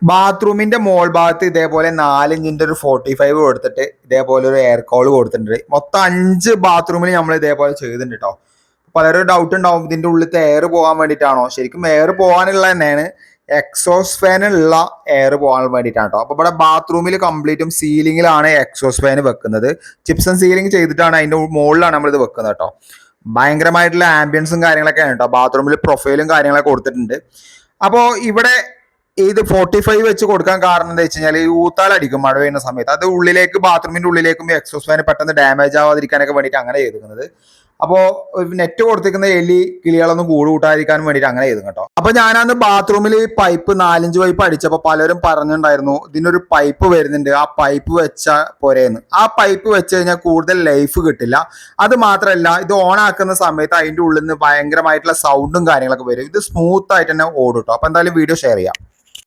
ബാത്റൂമിന്റെ മോൾ ഭാഗത്ത് ഇതേപോലെ 4 ഇഞ്ചിന്റെ ഒരു 45 കൊടുത്തിട്ട് ഇതേപോലെ ഒരു എയർ കോൾ കൊടുത്തിട്ടുണ്ട്. മൊത്തം 5 ബാത്റൂമിൽ നമ്മൾ ഇതേപോലെ ചെയ്തിട്ടുണ്ട് കേട്ടോ. പലരും ഡൗട്ട് ഉണ്ടാവും ഇതിന്റെ ഉള്ളിലത്തെ എയർ പോകാൻ വേണ്ടിയിട്ടാണോ? ശരിക്കും എയർ പോകാനുള്ള തന്നെയാണ്, എക്സോസ് ഫാനുള്ള എയർ പോകാൻ വേണ്ടിയിട്ടാണ് കേട്ടോ. അപ്പൊ ഇവിടെ ബാത്റൂമിൽ കംപ്ലീറ്റും സീലിംഗിലാണ് എക്സോസ് ഫാൻ വെക്കുന്നത്. ചിപ്സം സീലിംഗ് ചെയ്തിട്ടാണ് അതിന്റെ മുകളിലാണ് നമ്മൾ ഇത് വെക്കുന്നത് കേട്ടോ. ഭയങ്കരമായിട്ടുള്ള ആംബിയൻസും കാര്യങ്ങളൊക്കെയാണ് കേട്ടോ. ബാത്റൂമിൽ പ്രൊഫൈലും കാര്യങ്ങളൊക്കെ കൊടുത്തിട്ടുണ്ട്. അപ്പോൾ ഇവിടെ ഇത് 45 വെച്ച് കൊടുക്കാൻ കാരണം എന്താ വെച്ച് കഴിഞ്ഞാൽ ഈ ഊത്താലടിക്കും മഴ പെയ്യുന്ന സമയത്ത്, അത് ഉള്ളിലേക്ക് ബാത്റൂമിന്റെ ഉള്ളിലേക്കും എക്സോസ് ഫാൻ പെട്ടെന്ന് ഡാമേജ് ആവാതിരിക്കാനൊക്കെ വേണ്ടിയിട്ട് അങ്ങനെ ചെയ്തിരിക്കുന്നത്. അപ്പോൾ നെറ്റ് കൊടുത്തിരിക്കുന്ന കിളികളൊന്നും കൂട് കൂട്ടാതിരിക്കാൻ വേണ്ടിയിട്ട് അങ്ങനെ ചെയ്തു കേട്ടോ. അപ്പൊ ഞാനന്ന് ബാത്റൂമിൽ പൈപ്പ് 4-5 പൈപ്പ് അടിച്ചപ്പോൾ പലരും പറഞ്ഞിട്ടുണ്ടായിരുന്നു ഇതിനൊരു പൈപ്പ് വരുന്നുണ്ട്, ആ പൈപ്പ് വെച്ച പോരേന്ന്. ആ പൈപ്പ് വെച്ച് കഴിഞ്ഞാൽ കൂടുതൽ ലൈഫ് കിട്ടില്ല. അത് മാത്രമല്ല, ഇത് ഓൺ ആക്കുന്ന സമയത്ത് അതിന്റെ ഉള്ളിൽ നിന്ന് ഭയങ്കരമായിട്ടുള്ള സൗണ്ടും കാര്യങ്ങളൊക്കെ വരും. ഇത് സ്മൂത്ത് ആയിട്ട് തന്നെ ഓടും കേട്ടോ. അപ്പൊ എന്തായാലും വീഡിയോ ഷെയർ ചെയ്യാം.